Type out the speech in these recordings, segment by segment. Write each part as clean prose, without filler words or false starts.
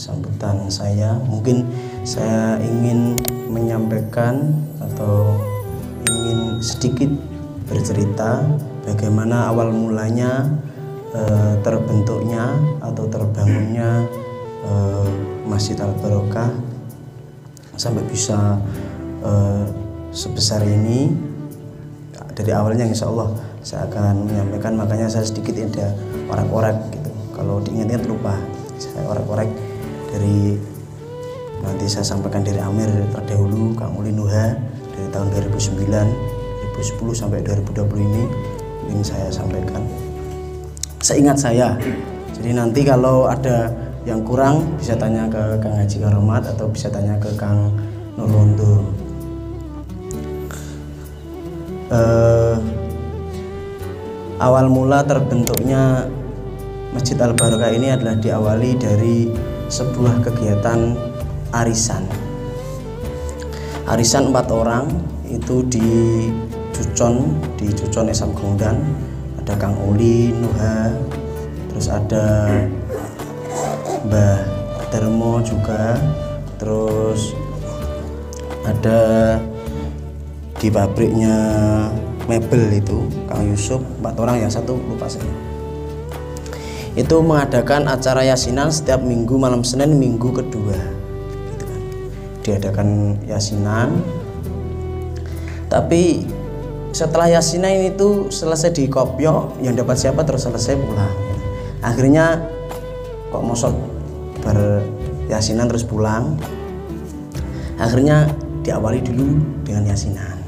sambutan saya. Mungkin saya ingin menyampaikan atau ingin sedikit bercerita bagaimana awal mulanya terbentuknya atau terbangunnya Masjid Al-Barokah sampai bisa sebesar ini. Dari awalnya insya Allah saya akan menyampaikan, makanya saya sedikit ada orek-orek gitu. Kalau diingat-ingat lupa, saya orek-orek dari nanti saya sampaikan dari Amir terdahulu, Kang Uli Nuha dari tahun 2009, 2010 sampai 2020 ini ingin saya sampaikan. Seingat saya. Jadi nanti kalau ada yang kurang bisa tanya ke Kang Haji Karomat atau bisa tanya ke Kang Nurwondo. Awal mula terbentuknya Masjid Al-Barokah ini adalah diawali dari sebuah kegiatan arisan 4 orang itu di Jucon Esam Gongdan. Ada Kang Uli Nuha, terus ada Mbah Darmo juga, terus ada di pabriknya mebel itu Kang Yusuf, 4 orang, yang satu lupa saya. Itu mengadakan acara yasinan setiap minggu malam Senin minggu kedua gitu kan. Diadakan yasinan, tapi setelah yasinan itu selesai di kopyo, yang dapat siapa terus selesai pulang gitu. Akhirnya kok mosok yasinan terus pulang, akhirnya diawali dulu dengan yasinan.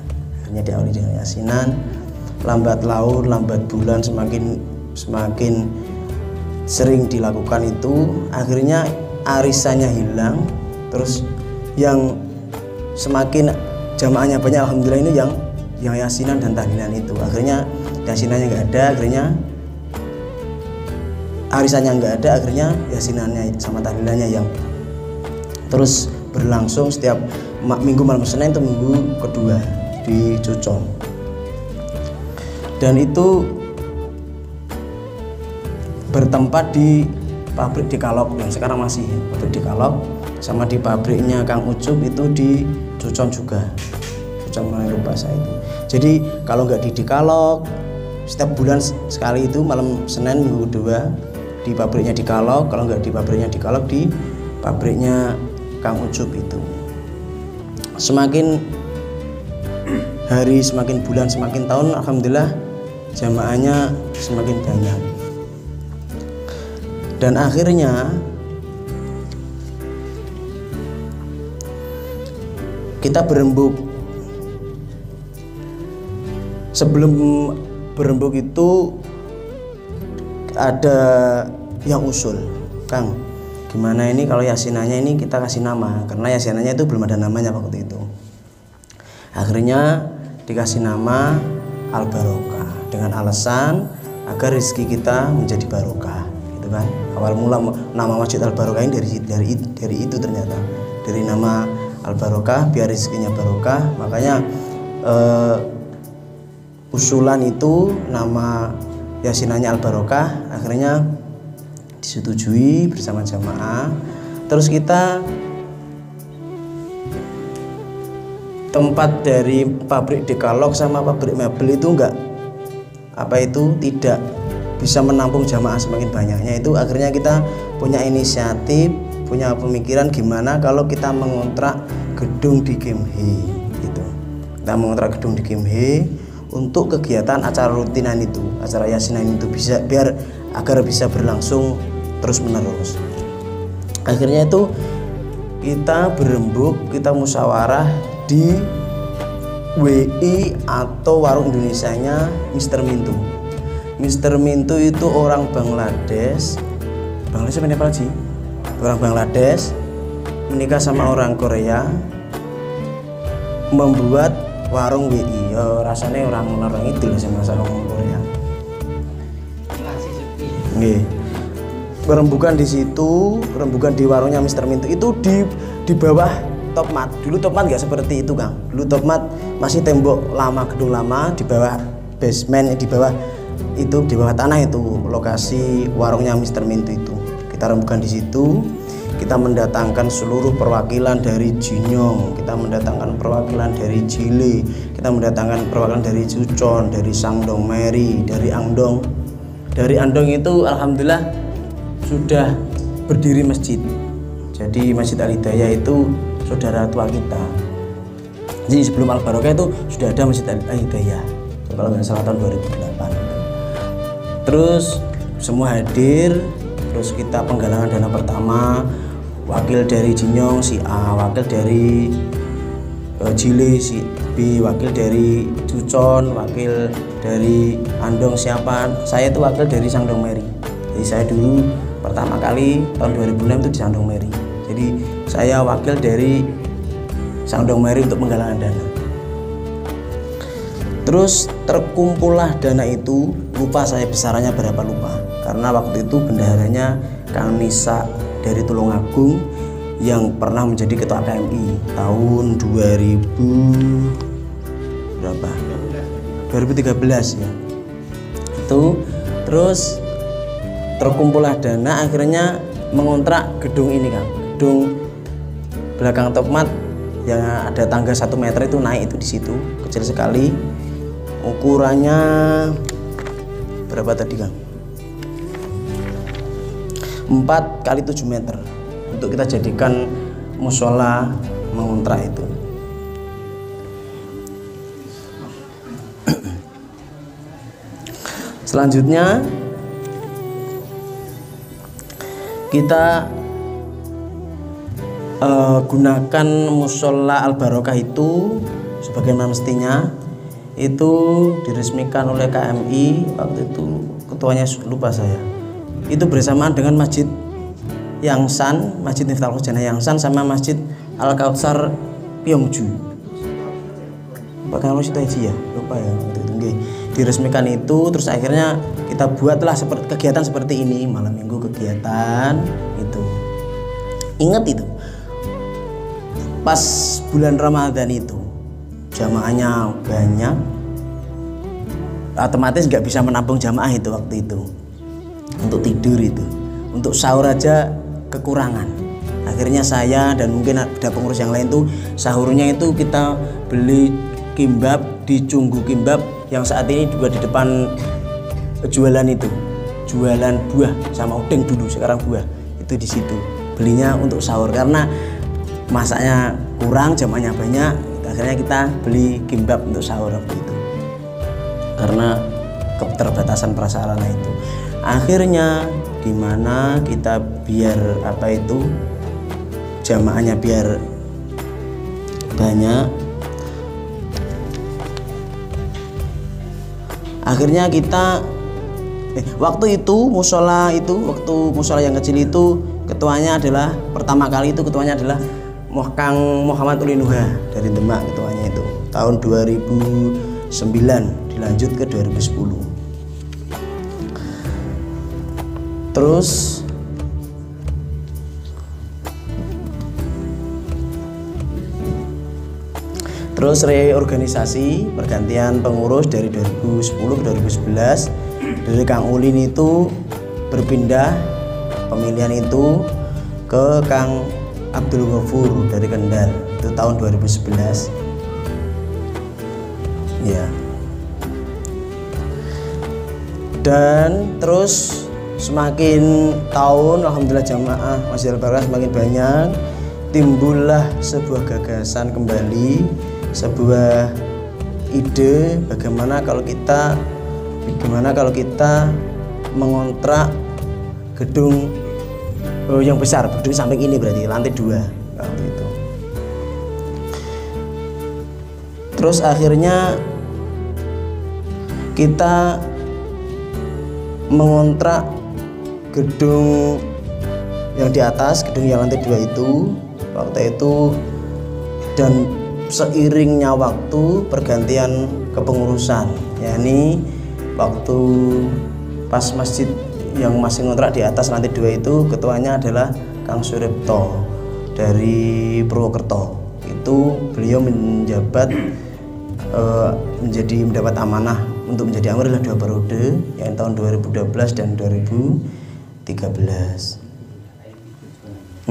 Lambat laun, lambat bulan, semakin sering dilakukan itu, akhirnya arisannya hilang. Terus yang semakin jamaahnya banyak, alhamdulillah, ini yang yasinan dan tahlilan itu. Akhirnya yasinannya nggak ada, akhirnya arisannya nggak ada, akhirnya yasinannya sama tahlilannya yang terus berlangsung setiap minggu malam Senin itu minggu kedua di Jucon. Dan itu bertempat di pabrik di Kalok yang sekarang masih pabrik di Kalok, sama di pabriknya Kang Ucup itu di Jucon juga. Jucon mulai lupa saya itu. Jadi kalau nggak di Kalok, setiap bulan sekali itu malam Senin minggu kedua di pabriknya di Kalok. Kalau nggak di pabriknya di Kalok, di pabriknya Kang Ucup itu. Semakin hari, semakin bulan, semakin tahun, alhamdulillah jamaahnya semakin banyak. Dan akhirnya kita berembuk. Sebelum berembuk itu ada yang usul, Kang, gimana ini kalau yasinannya ini kita kasih nama, karena yasinannya itu belum ada namanya waktu itu. Akhirnya dikasih nama Al-Barokah dengan alasan agar rezeki kita menjadi barokah, gitu kan. Awal mula nama Masjid Al-Barokah ini dari itu, ternyata dari nama Al-Barokah biar rezekinya barokah. Makanya usulan itu nama yasinannya Al-Barokah akhirnya disetujui bersama jamaah. Terus kita tempat dari pabrik Dekalog sama pabrik mebel itu tidak bisa menampung jamaah semakin banyaknya. Itu akhirnya kita punya inisiatif, punya pemikiran gimana kalau kita mengontrak gedung di Kemhe gitu. Kita mengontrak gedung di Kemhe untuk kegiatan acara rutinan itu, acara yasinan itu bisa agar bisa berlangsung terus menerus. Akhirnya itu kita berembuk, kita musyawarah di WI atau warung Indonesianya Mr. Mintu. Mr. Mintu itu orang Bangladesh apa Nepal sih? Orang Bangladesh menikah sama orang Korea, membuat warung WI. Ya rasanya orang itu lah sama orang Korea. Nggih. Rembukan di situ, rembukan di warungnya Mr. Mintu itu di bawah Topmat. Dulu Topmat nggak seperti itu, Kang. Dulu Topmat masih tembok lama, gedung lama, di bawah basement, di bawah tanah itu lokasi warungnya Mr. Mintu itu. Kita rembukan di situ. kita mendatangkan seluruh perwakilan dari Jinyong, kita mendatangkan perwakilan dari Jile, kita mendatangkan perwakilan dari Cucon, dari Sangdong Meri, dari Angdong. Dari Andong itu alhamdulillah sudah berdiri masjid. Jadi Masjid Al Hidayah itu saudara tua kita. Jadi sebelum Al Barokah itu sudah ada Masjid Al Hidayah. Kalau nggak salah tahun 2008. Terus semua hadir, terus kita penggalangan dana pertama, wakil dari Jinyong si A, wakil dari Jile si B, wakil dari Cucon, wakil dari Andong siapa, saya itu wakil dari Sangdong Meri. Jadi saya dulu pertama kali tahun 2006 itu di Sangdong Meri. Jadi saya wakil dari Sangdong Meri untuk penggalangan dana. Terus terkumpullah dana itu, lupa saya besarannya berapa lupa, karena waktu itu bendaharanya Kang Nisa dari Tulungagung yang pernah menjadi ketua KMI tahun 2000 berapa? 2013 ya. Itu terus terkumpullah dana, akhirnya mengontrak gedung ini Kang, gedung belakang Topmat yang ada tangga 1 meter itu, naik itu di situ, kecil sekali. Ukurannya berapa tadi Kang? 4 kali 7 meter untuk kita jadikan musola mengontrak itu. Selanjutnya kita gunakan musola Al Barokah itu sebagaimana mestinya. Itu diresmikan oleh KMI, waktu itu ketuanya lupa saya. Itu bersamaan dengan Masjid Yangsan, Masjid Miftahul Hujana Yangsan sama Masjid Al Kautsar Pyeongju. Bahkan itu aja ya, lupa ya waktu itu. Diresmikan itu, terus akhirnya kita buatlah seperti kegiatan seperti ini, malam minggu kegiatan itu. Ingat itu, pas bulan Ramadan itu jamaahnya banyak, otomatis nggak bisa menampung jamaah itu waktu itu untuk tidur itu, untuk sahur aja kekurangan. Akhirnya saya dan mungkin ada pengurus yang lain tuh sahurnya itu kita beli kimbab di Cunggu Kimbab yang saat ini juga di depan jualan itu, jualan buah sama udeng dulu, sekarang buah itu di situ belinya untuk sahur karena masaknya kurang, jamaahnya banyak. Akhirnya kita beli kimbab untuk sahur waktu itu karena keterbatasan prasarana itu. Akhirnya gimana kita biar apa itu jamaahnya biar banyak, akhirnya kita waktu itu musola yang kecil itu ketuanya adalah pertama kali itu ketuanya adalah Kang Muhammad Ulinuha dari Demak, ketuanya itu tahun 2009 dilanjut ke 2010. Terus reorganisasi pergantian pengurus dari 2010 ke 2011. Dari Kang Ulin itu berpindah pemilihan itu ke Kang Abdul Ghafur dari Kendal itu tahun 2011 ya. Dan terus semakin tahun alhamdulillah jamaah Masjid Al Barokah semakin banyak, timbullah sebuah gagasan kembali, sebuah ide bagaimana kalau kita mengontrak gedung yang besar, gedung samping ini berarti lantai 2 waktu itu. Terus akhirnya kita mengontrak gedung yang di atas, gedung yang lantai 2 itu waktu itu. Dan seiringnya waktu pergantian kepengurusan, yakni waktu pas masjid yang masih ngontrak di atas lantai 2 itu ketuanya adalah Kang Suripto dari Purwokerto. Itu beliau menjabat mendapat amanah untuk menjadi amir adalah 2 periode, yang tahun 2012 dan 2013.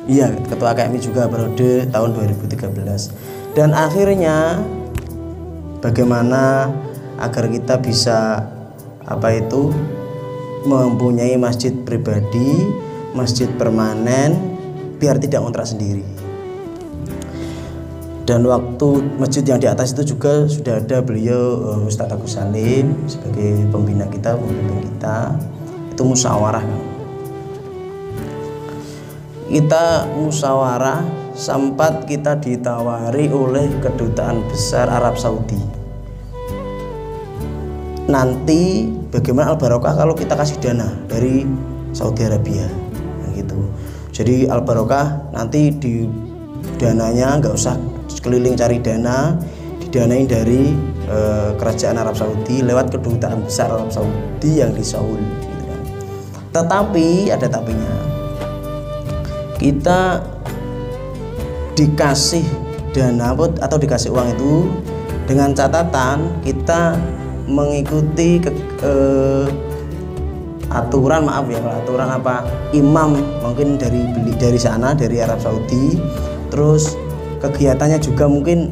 Iya, ketua KMI juga periode tahun 2013. Dan akhirnya bagaimana agar kita bisa mempunyai masjid pribadi, masjid permanen, biar tidak ngontrak sendiri. Dan waktu masjid yang di atas itu juga sudah ada beliau Ustadz Agus Salim sebagai pembina kita, pembimbing kita. Itu musyawarah. Kita musyawarah, sempat kita ditawari oleh kedutaan besar Arab Saudi. Nanti bagaimana Al-Barokah kalau kita kasih dana dari Saudi Arabia, gitu. Jadi Al-Barokah nanti di dananya nggak usah keliling cari dana, didanain dari kerajaan Arab Saudi lewat kedutaan besar Arab Saudi yang di Seoul. Gitu kan. Tetapi ada tapinya. Kita dikasih dana atau dikasih uang itu dengan catatan kita mengikuti aturan imam mungkin dari sana, dari Arab Saudi. Terus kegiatannya juga mungkin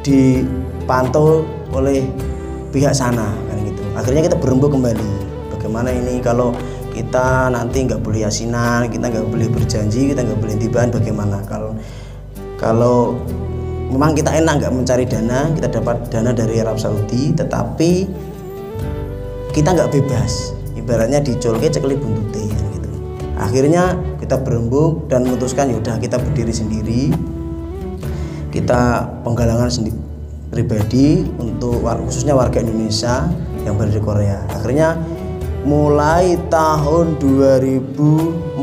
dipantau oleh pihak sana kan gitu. Akhirnya kita berembuk kembali. Bagaimana ini kalau kita nanti nggak boleh yasinan, kita nggak boleh berjanji, kita nggak boleh tibaan, bagaimana kalau memang kita enak nggak mencari dana, kita dapat dana dari Arab Saudi, tetapi kita nggak bebas, ibaratnya dicolke cekeli buntute gitu. Akhirnya kita berembuk dan memutuskan yaudah kita berdiri sendiri, kita penggalangan sendiri pribadi untuk khususnya warga Indonesia yang berada di Korea. Akhirnya mulai tahun 2014.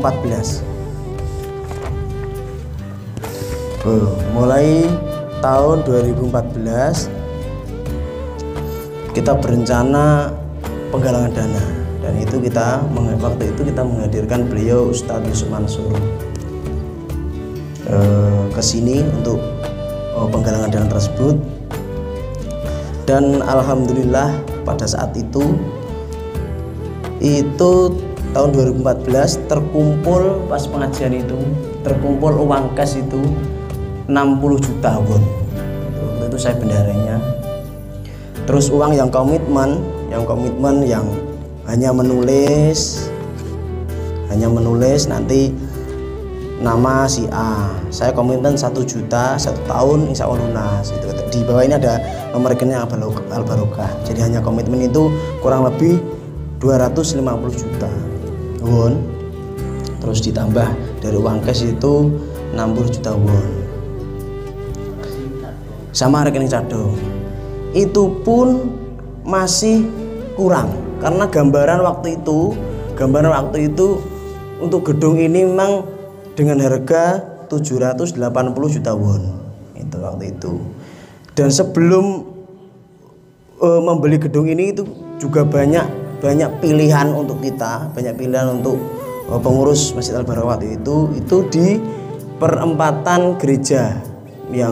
Mulai tahun 2014 kita berencana penggalangan dana, dan itu waktu itu kita menghadirkan beliau Ustadz Yusuf Mansur ke sini untuk penggalangan dana tersebut. Dan alhamdulillah pada saat itu tahun 2014 terkumpul, pas pengajian itu terkumpul uang kas itu 60 juta won. Waktu itu saya bendaranya. Terus uang yang komitmen yang hanya menulis nanti nama si A, saya komitmen 1 juta 1 tahun insya Allah lunas. Itu di bawah ini ada nomor rekening Al-Barokah. Jadi hanya komitmen itu kurang lebih 250 juta won, terus ditambah dari uang cash itu 60 juta won sama rekening cadong. Itu pun masih kurang karena gambaran waktu itu untuk gedung ini memang dengan harga 780 juta won itu waktu itu. Dan sebelum membeli gedung ini itu juga banyak pilihan untuk kita, banyak pilihan untuk pengurus Masjid Al-Barokah itu di perempatan gereja yang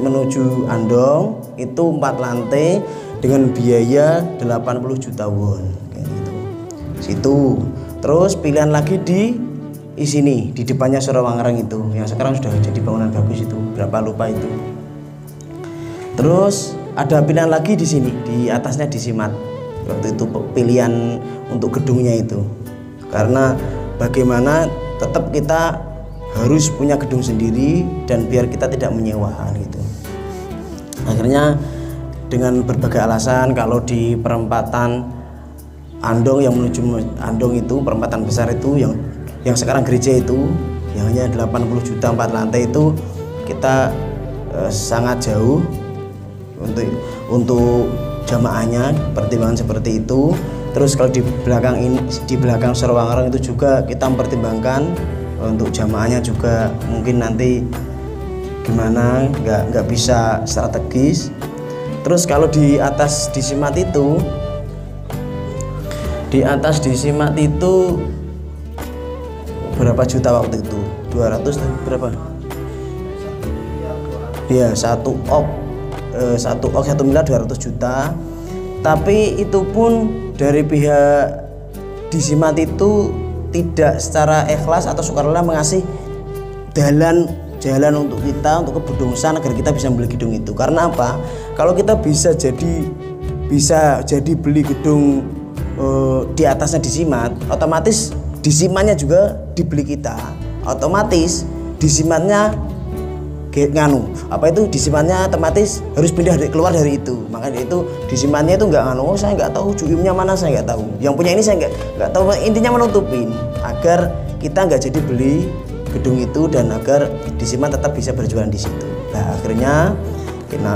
menuju Andong itu 4 lantai dengan biaya 80 juta won kayak gitu. Situ. Terus pilihan lagi di sini di depannya Surawangereng itu yang sekarang sudah jadi bangunan bagus itu, berapa lupa itu. Terus ada pilihan lagi di sini, di atasnya di Simat. Waktu itu pilihan untuk gedungnya itu, karena bagaimana tetap kita harus punya gedung sendiri dan biar kita tidak menyewakan gitu. Akhirnya dengan berbagai alasan, kalau di perempatan Andong yang menuju Andong itu, perempatan besar itu yang sekarang gereja itu yang hanya 80 juta 4 lantai itu kita sangat jauh untuk jamaahnya, pertimbangan seperti itu. Terus kalau di belakang Surawangereng itu juga kita mempertimbangkan untuk jamaahnya juga mungkin nanti gimana, nggak bisa strategis. Terus kalau di atas di Simat itu berapa juta waktu itu? 200 berapa? Ya, 1 miliar 200 juta. Tapi itu pun dari pihak di Simat itu tidak secara ikhlas atau sukarela mengasih jalan untuk kita untuk kebudungsan agar kita bisa beli gedung itu. Karena apa? Kalau kita bisa jadi beli gedung di atasnya disimat, otomatis disimatnya juga dibeli kita, otomatis disimatnya disimatnya otomatis harus pindah keluar dari itu. Makanya itu disimatnya itu saya nggak tahu juimnya mana, saya nggak tahu, yang punya ini saya nggak tahu. Intinya menutupin agar kita nggak jadi beli gedung itu dan agar disimat tetap bisa berjualan di situ. Nah akhirnya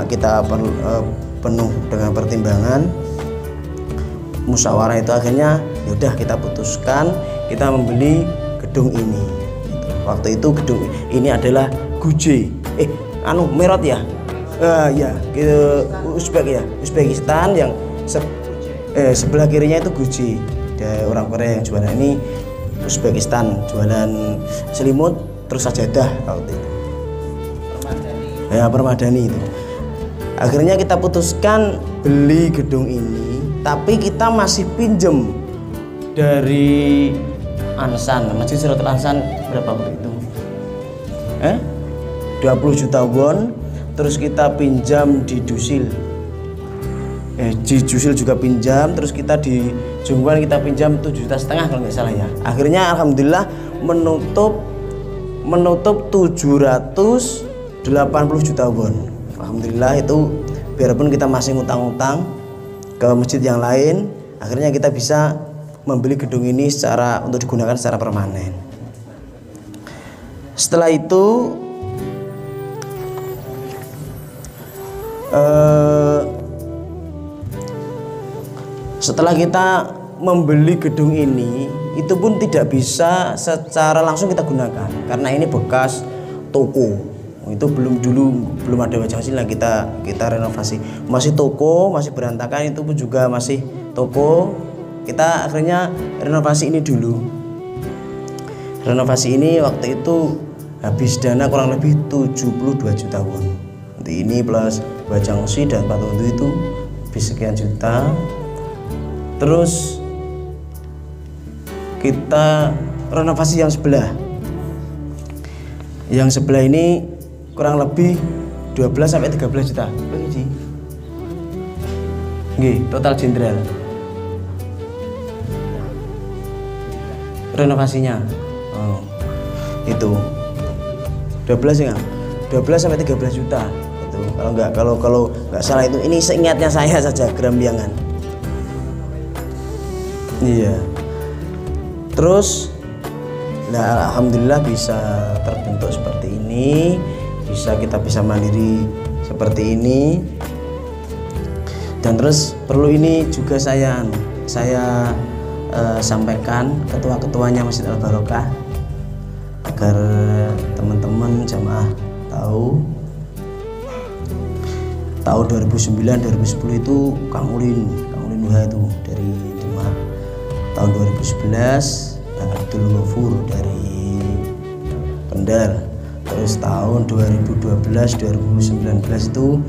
kita penuh dengan pertimbangan musyawarah itu, akhirnya yaudah kita putuskan kita membeli gedung ini. Waktu itu gedung ini adalah Guje Merot ya, ya gitu, Uzbekistan yang sebelah kirinya itu Guje, ada orang Korea yang jualan. Ini Uzbekistan jualan selimut terus sajadah waktu itu. Permadani itu. Akhirnya kita putuskan beli gedung ini, tapi kita masih pinjem dari Ansan, Masjid Siratul Ansan berapa waktu itu? 20 juta won. Terus kita pinjam di Dusil. Di Dusil juga pinjam, terus kita di Jungwan kita pinjam 7,5 juta kalau nggak salah ya. Akhirnya alhamdulillah menutup 780 juta won. Alhamdulillah itu, biarpun kita masih ngutang-ngutang ke masjid yang lain, akhirnya kita bisa membeli gedung ini untuk digunakan secara permanen. Setelah itu setelah kita membeli gedung ini, itu pun tidak bisa secara langsung kita gunakan karena ini bekas toko. Itu belum ada wajah asli lah, kita renovasi, masih toko, masih berantakan, itu pun juga masih toko. Kita akhirnya renovasi ini dulu. Renovasi ini waktu itu habis dana kurang lebih 72 juta won. Nanti ini plus bajang besi dan patung itu habis sekian juta. Terus kita renovasi yang sebelah. Yang sebelah ini kurang lebih 12 sampai 13 juta. Nggih, total jenderal. Renovasinya. Itu 12 ya, 12 sampai 13 juta. Itu kalau nggak salah itu, ini seingatnya saya saja Gerambiangan. Iya. Terus alhamdulillah bisa terbentuk seperti ini, kita bisa mandiri seperti ini. Dan terus perlu ini juga saya sampaikan ketua-ketuanya Masjid Al Barokah agar teman-teman jamaah tahu. Tahun 2009-2010 itu Kang Ulin Nuha itu dari Demak. Tahun 2011 Abdul Ghafur dari Kendal. Terus tahun 2012-2019 itu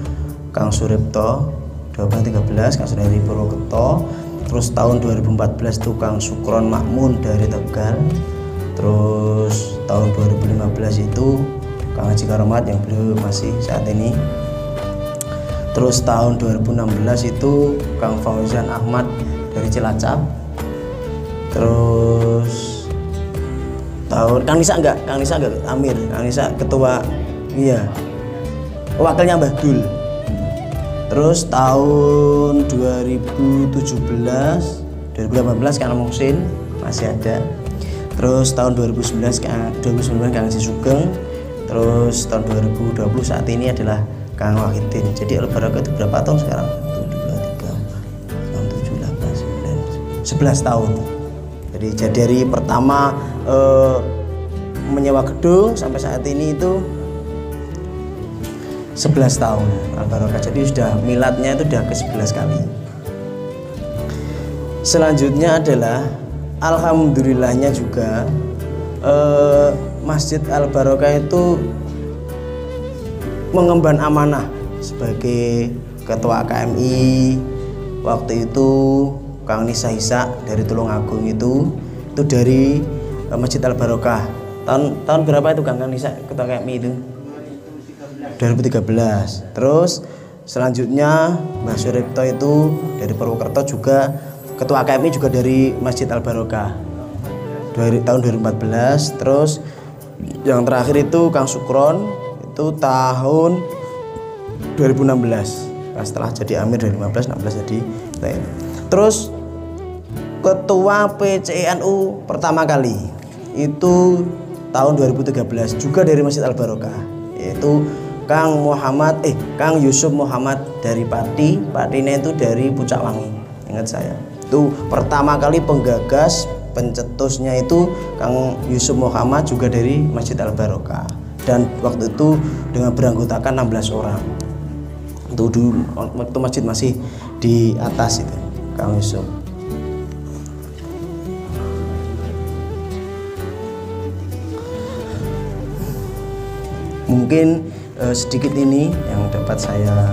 Kang Suripto 12-13, Kang Suripto Purwokerto. Terus tahun 2014 itu Kang Sukron Makmun dari Tegal. Terus tahun 2015 itu Kang Haji Karomat yang beliau masih saat ini. Terus tahun 2016 itu Kang Fauzan Ahmad dari Cilacap. Terus tahun Kang Nisa Amir, Kang Nisa ketua, iya, wakilnya Mbah Dul. Terus tahun 2017, 2018 Kang Muhsin masih ada. Terus tahun 2019 Kang Haji Sugeng. Terus tahun 2020 saat ini adalah Kang Wahidin. Jadi Al Barokah itu berapa tahun sekarang? 1, 2, 3, 4, 6, 7, 8, 9, 11 tahun. Jadi dari pertama menyewa gedung sampai saat ini itu 11 tahun Al Barokah. Jadi sudah miladnya itu sudah ke-11 kali. Selanjutnya adalah alhamdulillahnya juga Masjid Al Barokah itu mengemban amanah sebagai ketua KMI. Waktu itu Kang Nisa Hisa dari Tulungagung itu dari Masjid Al Barokah. Tahun berapa itu Kang Nisa Ketua KMI itu? 2013. Terus selanjutnya Mbah Suripto itu dari Purwokerto juga Ketua KMI juga dari Masjid Al Barokah dari tahun 2014. Terus yang terakhir itu Kang Sukron itu tahun 2016. Setelah jadi Amir dari 15, 16 jadi TN. Terus Ketua PCNU pertama kali itu tahun 2013 juga dari Masjid Al Barokah, yaitu Kang Yusuf Muhammad dari Pati. Patinya itu dari Pucak Wangi, ingat saya. Itu pertama kali penggagas, pencetusnya itu Kang Yusuf Muhammad juga dari Masjid Al Barokah, dan waktu itu dengan beranggotakan 16 orang. Itu dulu waktu masjid masih di atas itu Kang Yusuf. Mungkin sedikit ini yang dapat saya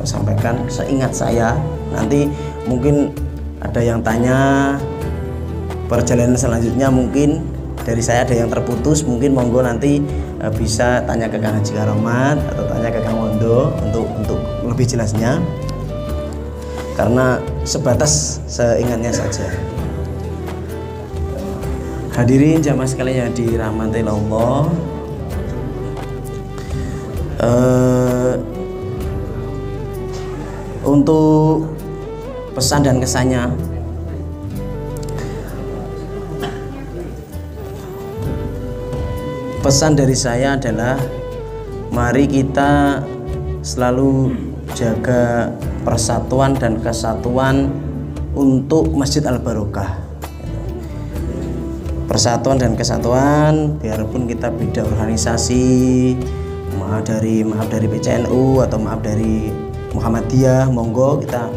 sampaikan seingat saya. Nanti mungkin ada yang tanya perjalanan selanjutnya, mungkin dari saya ada yang terputus, mungkin monggo nanti bisa tanya ke Kang Haji Karomat atau tanya ke Kang Wondo untuk lebih jelasnya, karena sebatas seingatnya saja. Hadirin jamaah sekalian yang dirahmati Allah, untuk pesan dan kesannya, pesan dari saya adalah mari kita selalu jaga persatuan dan kesatuan untuk Masjid Al Barokah. Persatuan dan kesatuan, biarpun kita beda organisasi, maaf dari PCNU atau maaf dari Muhammadiyah, monggo kita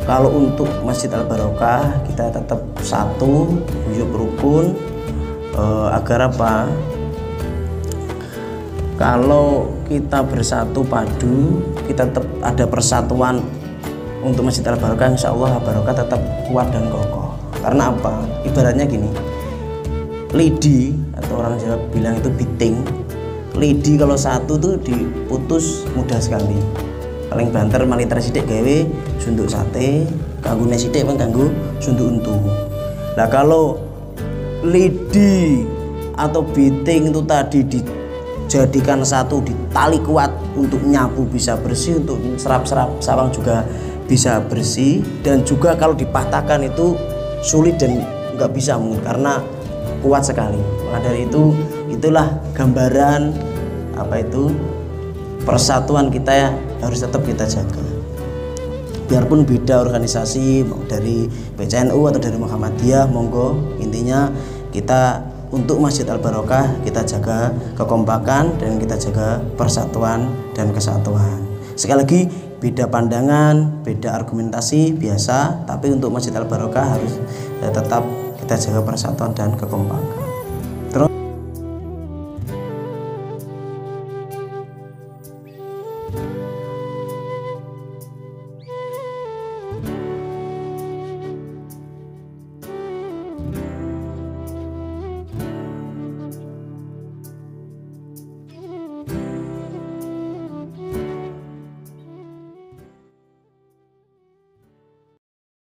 kalau untuk Masjid Al Barokah kita tetap satu, hidup rukun, agar apa? Kalau kita bersatu padu, kita tetap ada persatuan untuk Masjid Al Barokah, insya Allah Al Barokah tetap kuat dan kokoh. Karena apa? Ibaratnya gini, lidi atau orang Jawa bilang itu biting. Lidi kalau satu tuh diputus mudah sekali. Paling banter maliter sidik gawe sunduk sate, kanggune sidik ganggu sunduk untu. Nah kalau lidi atau biting itu tadi dijadikan satu, ditali kuat untuk nyapu bisa bersih, untuk serap-serap sawang juga bisa bersih, dan juga kalau dipatahkan itu sulit dan nggak bisa mungkin karena kuat sekali. Maka dari itu itulah gambaran persatuan kita ya, harus tetap kita jaga. Biarpun beda organisasi dari PCNU atau dari Muhammadiyah, monggo intinya kita untuk Masjid Al Barokah kita jaga kekompakan dan kita jaga persatuan dan kesatuan. Sekali lagi, beda pandangan, beda argumentasi biasa, tapi untuk Masjid Al Barokah harus tetap kita jaga persatuan dan kekompakan. Terus